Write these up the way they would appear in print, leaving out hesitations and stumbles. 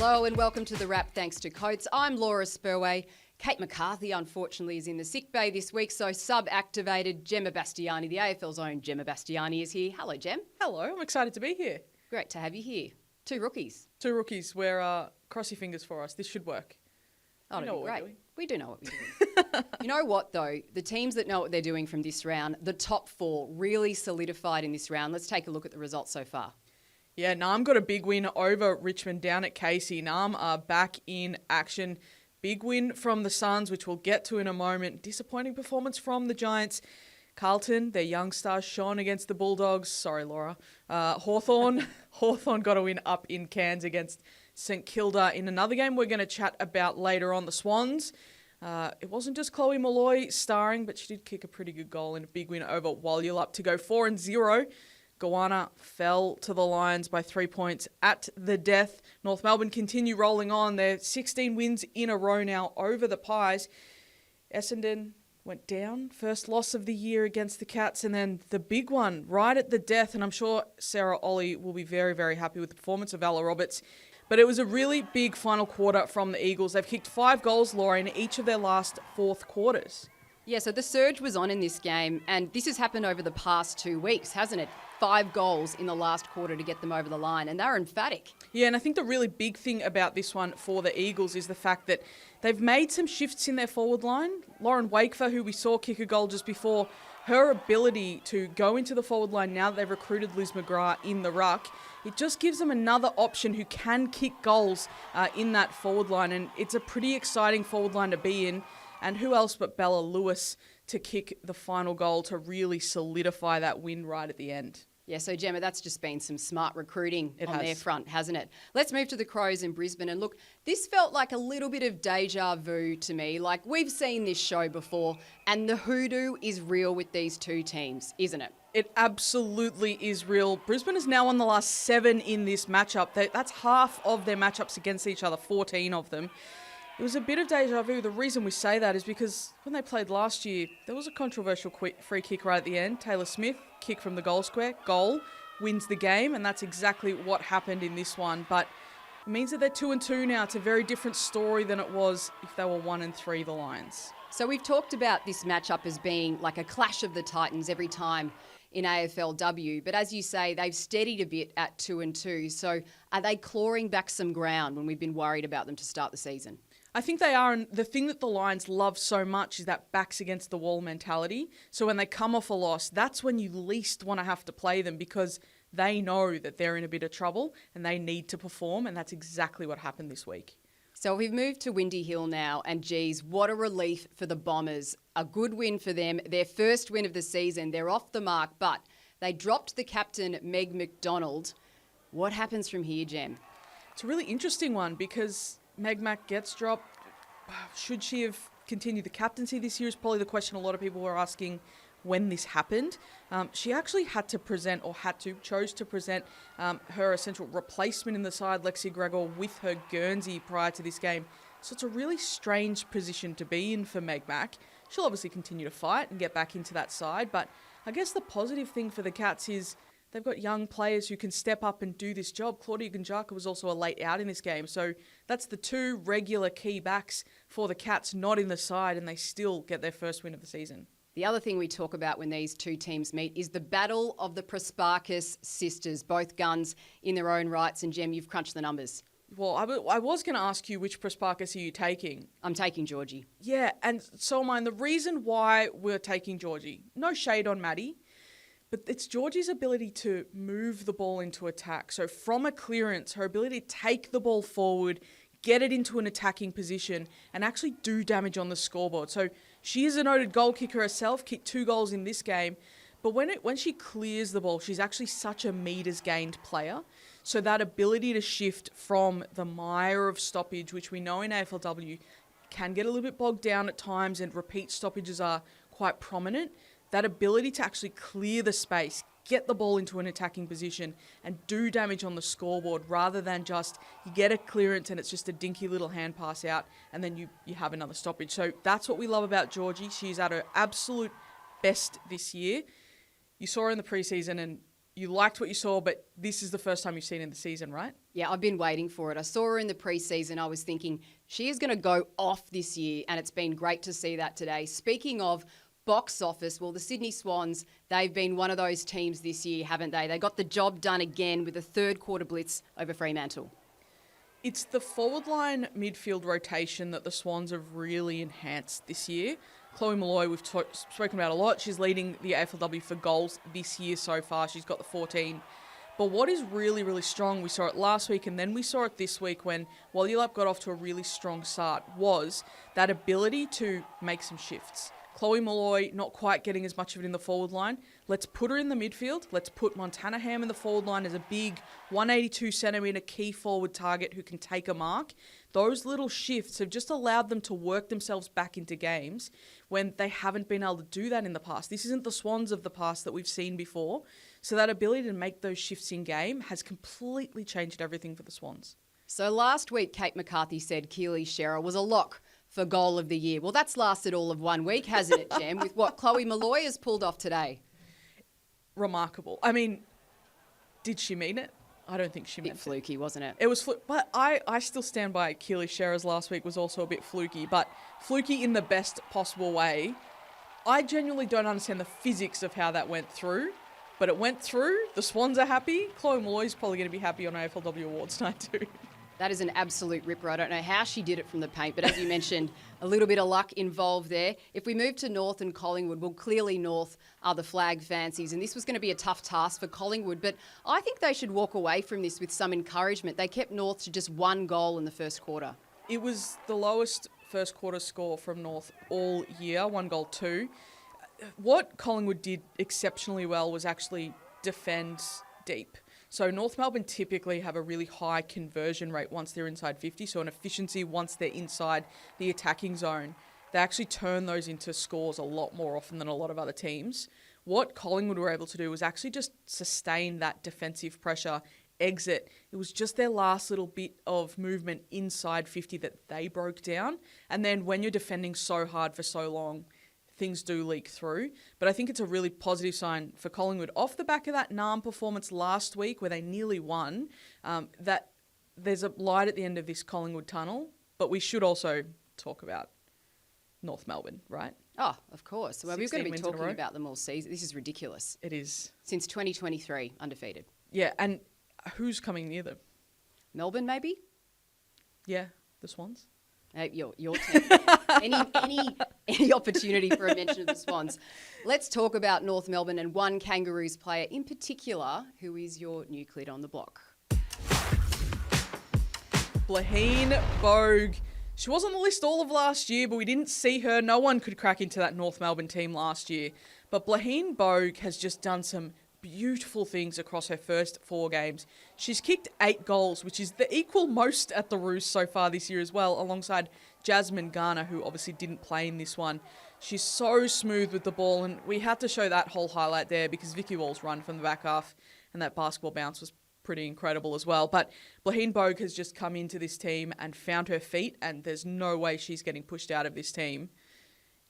Hello and welcome to The Wrap, thanks to Coates. I'm Laura Spurway. Kate McCarthy, unfortunately, is in the sick bay this week, so sub-activated Gemma Bastiani, the AFL's own Gemma Bastiani, is here. Hello, Gem. Hello, I'm excited to be here. Great to have you here. Two rookies. We're cross your fingers for us. This should work. Oh, We know what we're great. doing. We do know what we're doing. You know what, though? The teams that know what they're doing from this round, the top four, really solidified in this round. Let's take a look at the results so far. Yeah, Nam got a big win over Richmond down at Casey. Nam are back in action. Big win from the Swans, which we'll get to in a moment. Disappointing performance from the Giants. Carlton, their young stars, shone against the Bulldogs. Sorry, Laura. Hawthorn got a win up in Cairns against St Kilda in another game we're going to chat about later on. The Swans. It wasn't just Chloe Malloy starring, but she did kick a pretty good goal in a big win over Walyulup to go 4-0. Goanna fell to the Lions by 3 points at the death. North Melbourne continue rolling on. They're 16 wins in a row now over the Pies. Essendon went down. First loss of the year against the Cats. And then the big one right at the death. And I'm sure Sarah Ollie will be very, very happy with the performance of Ella Roberts. But it was a really big final quarter from the Eagles. They've kicked 5 goals, Laura, in each of their last fourth quarters. Yeah, so the surge was on in this game, and this has happened over the past 2 weeks, hasn't it? 5 goals in the last quarter to get them over the line, and they're emphatic. Yeah, and I think the really big thing about this one for the Eagles is the fact that they've made some shifts in their forward line. Lauren Wakefer, who we saw kick a goal just before, her ability to go into the forward line now that they've recruited Liz McGrath in the ruck, it just gives them another option who can kick goals in that forward line, and it's a pretty exciting forward line to be in. And who else but Bella Lewis to kick the final goal to really solidify that win right at the end. Yeah, so Gemma, that's just been some smart recruiting on their has. front, hasn't it? Let's move to the Crows in Brisbane. And look, this felt like a little bit of deja vu to me. Like, we've seen this show before, and the hoodoo is real with these two teams, isn't it? It absolutely is real. Brisbane is now on the last 7 in this matchup. That's half of their matchups against each other, 14 of them. It was a bit of deja vu. The reason we say that is because when they played last year, there was a controversial free kick right at the end. Taylor Smith, kick from the goal square, goal, wins the game, and that's exactly what happened in this one. But it means that they're 2-2 now. It's a very different story than it was if they were 1-3, the Lions. So we've talked about this matchup as being like a clash of the Titans every time in AFLW. But as you say, they've steadied a bit at 2-2. So are they clawing back some ground when we've been worried about them to start the season? I think they are, and the thing that the Lions love so much is that backs against the wall mentality. So when they come off a loss, that's when you least want to have to play them because they know that they're in a bit of trouble and they need to perform, and that's exactly what happened this week. So we've moved to Windy Hill now, and geez, what a relief for the Bombers. A good win for them, their first win of the season. They're off the mark, but they dropped the captain, Meg McDonald. What happens from here, Jem? It's a really interesting one because Meg Mac gets dropped. Should she have continued the captaincy this year is probably the question a lot of people were asking when this happened. She actually chose to present her essential replacement in the side, Lexi Gregor, with her Guernsey prior to this game. So it's a really strange position to be in for Meg Mac. She'll obviously continue to fight and get back into that side, but I guess the positive thing for the Cats is they've got young players who can step up and do this job. Claudia Gunjaka was also a late out in this game. So that's the 2 regular key backs for the Cats not in the side, and they still get their first win of the season. The other thing we talk about when these two teams meet is the battle of the Prespakis sisters, both guns in their own rights. And Jem, you've crunched the numbers. Well, I was going to ask you which Prespakis are you taking? I'm taking Georgie. Yeah, and so am I. And the reason why we're taking Georgie, no shade on Maddie, but it's Georgie's ability to move the ball into attack. So from a clearance, her ability to take the ball forward, get it into an attacking position, and actually do damage on the scoreboard. So she is a noted goal kicker herself, kicked 2 goals in this game. But when she clears the ball, she's actually such a metres gained player. So that ability to shift from the mire of stoppage, which we know in AFLW can get a little bit bogged down at times and repeat stoppages are quite prominent. That ability to actually clear the space, get the ball into an attacking position and do damage on the scoreboard rather than just you get a clearance and it's just a dinky little hand pass out and then you have another stoppage. So that's what we love about Georgie. She's at her absolute best this year. You saw her in the preseason and you liked what you saw, but this is the first time you've seen in the season, right? Yeah, I've been waiting for it. I saw her in the preseason. I was thinking she is going to go off this year, and it's been great to see that today. Speaking of box office, well, the Sydney Swans, they've been one of those teams this year, haven't they? They got the job done again with a third quarter blitz over Fremantle. It's the forward line midfield rotation that the Swans have really enhanced this year. Chloe Molloy, we've spoken about a lot. She's leading the AFLW for goals this year so far. She's got the 14. But what is really, really strong, we saw it last week and then we saw it this week when Walyulap got off to a really strong start, was that ability to make some shifts. Chloe Molloy not quite getting as much of it in the forward line. Let's put her in the midfield. Let's put Montana Ham in the forward line as a big 182 centimetre key forward target who can take a mark. Those little shifts have just allowed them to work themselves back into games when they haven't been able to do that in the past. This isn't the Swans of the past that we've seen before. So that ability to make those shifts in game has completely changed everything for the Swans. So last week, Kate McCarthy said Keely Shearer was a lock for goal of the year. Well, that's lasted all of 1 week, hasn't it, Jem, with what Chloe Molloy has pulled off today? Remarkable. I mean, did she mean it? I don't think she meant it. A bit fluky, wasn't it? It was but I still stand by it. Keely Shearer's last week was also a bit fluky, but fluky in the best possible way. I genuinely don't understand the physics of how that went through, but it went through. The Swans are happy. Chloe Molloy's probably going to be happy on AFLW Awards night too. That is an absolute ripper. I don't know how she did it from the paint, but as you mentioned, a little bit of luck involved there. If we move to North and Collingwood, well, clearly North are the flag fancies, and this was going to be a tough task for Collingwood, but I think they should walk away from this with some encouragement. They kept North to just 1 goal in the first quarter. It was the lowest first quarter score from North all year, 1-2. What Collingwood did exceptionally well was actually defend deep. So North Melbourne typically have a really high conversion rate once they're inside 50, so an efficiency once they're inside the attacking zone. They actually turn those into scores a lot more often than a lot of other teams. What Collingwood were able to do was actually just sustain that defensive pressure, exit. It was just their last little bit of movement inside 50 that they broke down. And then when you're defending so hard for so long, things do leak through. But I think it's a really positive sign for Collingwood. Off the back of that NARM performance last week where they nearly won, that there's a light at the end of this Collingwood tunnel. But we should also talk about North Melbourne, right? Oh, of course. Well, we're going to be talking row. About them all season. This is ridiculous. It is. Since 2023, undefeated. Yeah, and who's coming near them? Melbourne, maybe? Yeah, the Swans. Your team. any opportunity for a mention of the Swans. Let's talk about North Melbourne and one Kangaroos player in particular who is your new kid on the block. Blaheen Bogue. She was on the list all of last year, but we didn't see her. No one could crack into that North Melbourne team last year. But Blaheen Bogue has just done some beautiful things across her first 4 games. She's kicked 8 goals, which is the equal most at the Roos so far this year as well, alongside Jasmine Garner, who obviously didn't play in this one. She's so smooth with the ball, and we had to show that whole highlight there because Vicky Wall's run from the back half and that basketball bounce was pretty incredible as well. But Blaheen Bogue has just come into this team and found her feet, and there's no way she's getting pushed out of this team.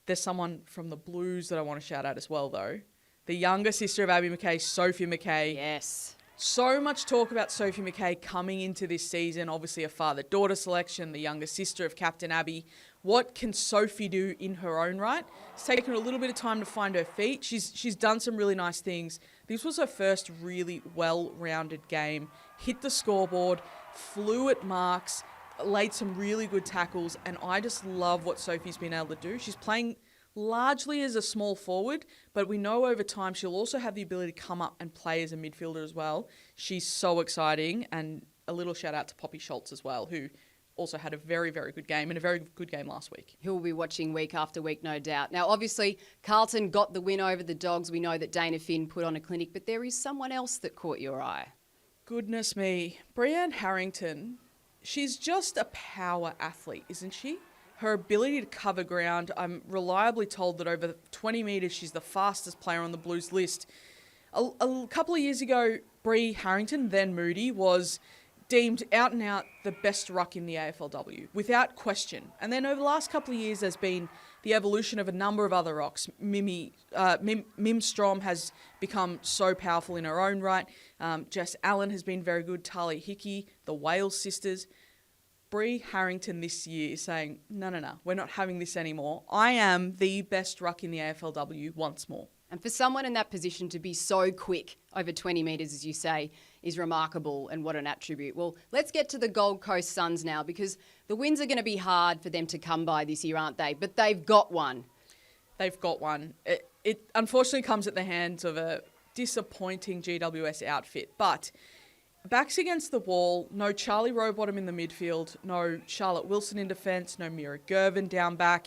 There's someone from the Blues that I want to shout out as well, though. The younger sister of Abby McKay, Sophie McKay. Yes. So much talk about Sophie McKay coming into this season. Obviously a father-daughter selection, the younger sister of Captain Abby. What can Sophie do in her own right? It's taken her a little bit of time to find her feet. She's done some really nice things. This was her first really well-rounded game. Hit the scoreboard, flew at marks, laid some really good tackles, and I just love what Sophie's been able to do. She's playing largely as a small forward, but we know over time she'll also have the ability to come up and play as a midfielder as well. She's so exciting, and a little shout out to Poppy Schultz as well, who also had a very, very good game and a very good game last week. Who will be watching week after week, no doubt. Now, obviously, Carlton got the win over the Dogs. We know that Dana Finn put on a clinic, but there is someone else that caught your eye. Goodness me. Breanne Harrington, she's just a power athlete, isn't she? Her ability to cover ground, I'm reliably told that over 20 metres she's the fastest player on the Blues list. A couple of years ago, Bree Harrington, then Moody, was deemed out and out the best ruck in the AFLW, without question. And then over the last couple of years, there's been the evolution of a number of other rocks. Mim Strom has become so powerful in her own right. Jess Allen has been very good. Tali Hickey, the Wales sisters. Bree Harrington this year is saying, no, we're not having this anymore. I am the best ruck in the AFLW once more. And for someone in that position to be so quick over 20 metres, as you say, is remarkable, and what an attribute. Well, let's get to the Gold Coast Suns now, because the wins are going to be hard for them to come by this year, aren't they? But they've got one. They've got one. It unfortunately comes at the hands of a disappointing GWS outfit, but backs against the wall, no Charlie Rowbottom in the midfield, no Charlotte Wilson in defence, no Mira Gervin down back,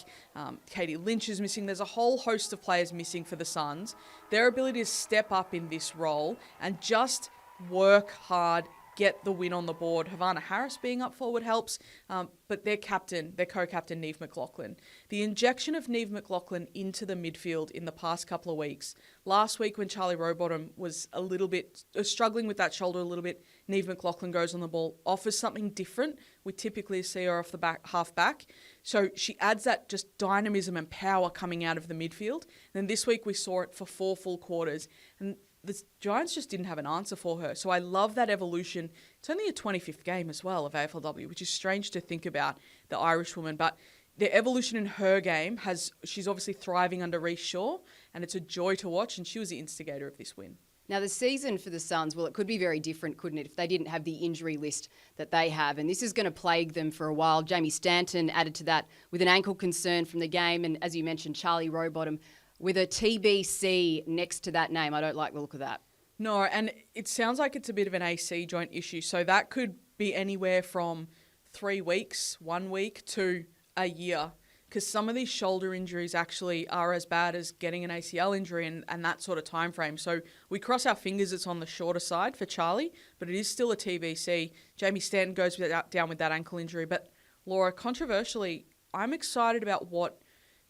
Katie Lynch is missing. There's a whole host of players missing for the Suns. Their ability to step up in this role and just work hard, get the win on the board. Havana Harris being up forward helps, but their co-captain, Neve McLaughlin. The injection of Neve McLaughlin into the midfield in the past couple of weeks. Last week when Charlie Rowbottom was a little bit struggling with that shoulder a little bit, Neve McLaughlin goes on the ball, offers something different. We typically see her off the back, half back. So she adds that just dynamism and power coming out of the midfield. And then this week we saw it for 4 full quarters. And the Giants just didn't have an answer for her. So I love that evolution. It's only a 25th game as well of AFLW, which is strange to think about, the Irish woman. But the evolution in her game she's obviously thriving under Reece Shaw, and it's a joy to watch, and she was the instigator of this win. Now, the season for the Suns, well, it could be very different, couldn't it, if they didn't have the injury list that they have. And this is going to plague them for a while. Jamie Stanton added to that with an ankle concern from the game. And as you mentioned, Charlie Rowbottom with a TBC next to that name. I don't like the look of that. No, and it sounds like it's a bit of an AC joint issue. So that could be anywhere from 3 weeks, 1 week, to a year. Because some of these shoulder injuries actually are as bad as getting an ACL injury and that sort of time frame. So we cross our fingers it's on the shorter side for Charlie, but it is still a TBC. Jamie Stanton goes down with that ankle injury. But Laura, controversially, I'm excited about what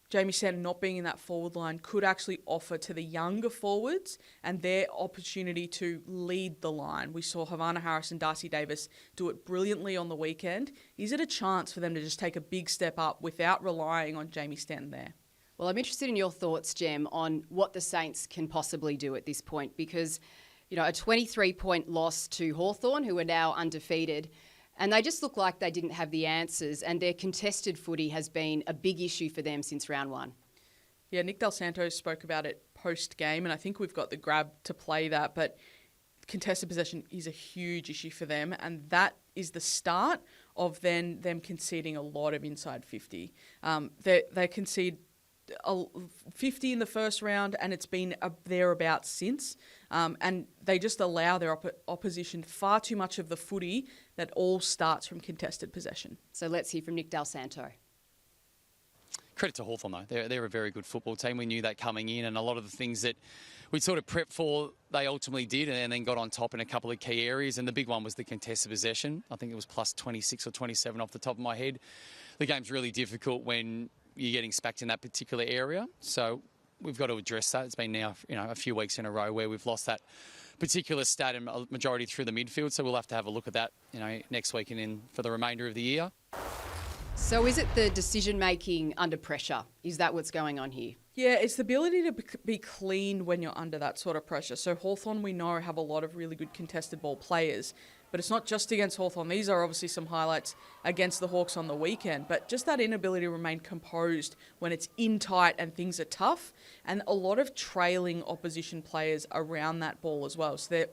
Jamie Stanton not being in that forward line could actually offer to the younger forwards and their opportunity to lead the line. We saw Havana Harris and Darcy Davis do it brilliantly on the weekend. Is it a chance for them to just take a big step up without relying on Jamie Stanton there? Well, I'm interested in your thoughts, Gem, on what the Saints can possibly do at this point, because, a 23-point loss to Hawthorn, who are now undefeated, and they just look like they didn't have the answers, and their contested footy has been a big issue for them since round 1. Yeah, Nick Del Santos spoke about it post-game, and I think we've got the grab to play that, but contested possession is a huge issue for them, and that is the start of then them conceding a lot of inside 50. They concede 50 in the first round, and it's been thereabouts since. And they just allow their opposition far too much of the footy that all starts from contested possession. So let's hear from Nick Del Santo. Credit to Hawthorn though. They're a very good football team. We knew that coming in, and a lot of the things that we sort of prepped for, they ultimately did, and then got on top in a couple of key areas. And the big one was the contested possession. I think it was plus 26 or 27 off the top of my head. The game's really difficult when you're getting spacked in that particular area. So we've got to address that. It's been now, a few weeks in a row where we've lost that particular stat and majority through the midfield. So we'll have to have a look at that, next week and in for the remainder of the year. So is it the decision-making under pressure? Is that what's going on here? Yeah, it's the ability to be clean when you're under that sort of pressure. So Hawthorn, we know, have a lot of really good contested ball players. But it's not just against Hawthorn. These are obviously some highlights against the Hawks on the weekend. But just that inability to remain composed when it's in tight and things are tough. And a lot of trailing opposition players around that ball as well. So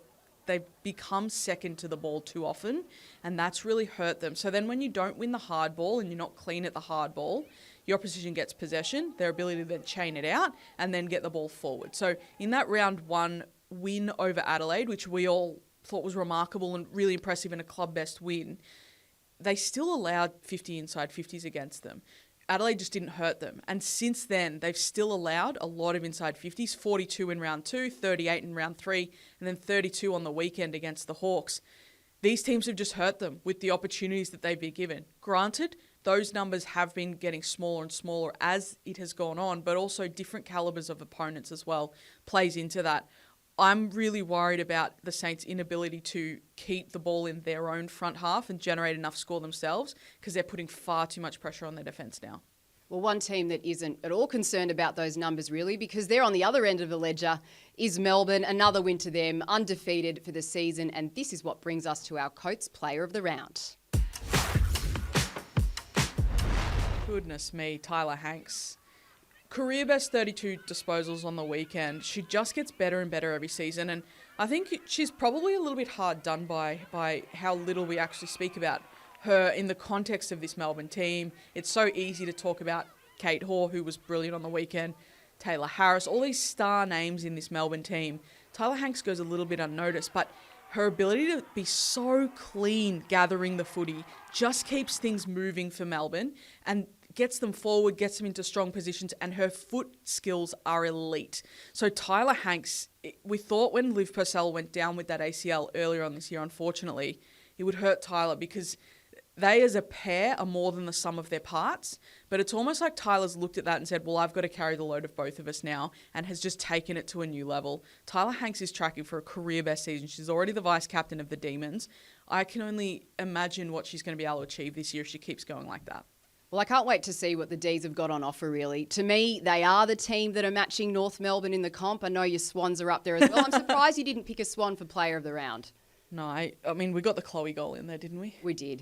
they've become second to the ball too often. And that's really hurt them. So then when you don't win the hard ball and you're not clean at the hard ball, your opposition gets possession, their ability to then chain it out and then get the ball forward. So in that round 1 win over Adelaide, which we all thought was remarkable and really impressive in a club best win, they still allowed 50 inside 50s against them. Adelaide just didn't hurt them. And since then, they've still allowed a lot of inside 50s, 42 in round 2, 38 in round 3, and then 32 on the weekend against the Hawks. These teams have just hurt them with the opportunities that they've been given. Granted, those numbers have been getting smaller and smaller as it has gone on, but also different calibers of opponents as well plays into that. I'm really worried about the Saints' inability to keep the ball in their own front half and generate enough score themselves because they're putting far too much pressure on their defence now. Well, one team that isn't at all concerned about those numbers, really, because they're on the other end of the ledger, is Melbourne. Another win to them, undefeated for the season. And this is what brings us to our Coates Player of the Round. Goodness me, Tyler Hanks. Career best 32 disposals on the weekend. She just gets better and better every season. And I think she's probably a little bit hard done by how little we actually speak about her in the context of this Melbourne team. It's so easy to talk about Kate Hoare, who was brilliant on the weekend, Taylor Harris, all these star names in this Melbourne team. Tyler Hanks goes a little bit unnoticed, but her ability to be so clean gathering the footy just keeps things moving for Melbourne and gets them forward, gets them into strong positions, and her foot skills are elite. So Tyler Hanks, we thought when Liv Purcell went down with that ACL earlier on this year, unfortunately, it would hurt Tyler because they as a pair are more than the sum of their parts. But it's almost like Tyler's looked at that and said, well, I've got to carry the load of both of us now, and has just taken it to a new level. Tyler Hanks is tracking for a career best season. She's already the vice captain of the Demons. I can only imagine what she's going to be able to achieve this year if she keeps going like that. Well, I can't wait to see what the D's have got on offer, really. To me, they are the team that are matching North Melbourne in the comp. I know your Swans are up there as well. I'm surprised you didn't pick a Swan for Player of the Round. No, I mean, we got the Chloe goal in there, didn't we? We did.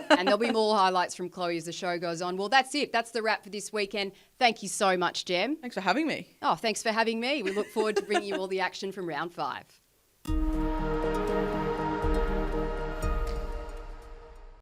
And there'll be more highlights from Chloe as the show goes on. Well, that's it. That's the wrap for this weekend. Thank you so much, Gem. Thanks for having me. Oh, thanks for having me. We look forward to bringing you all the action from round 5.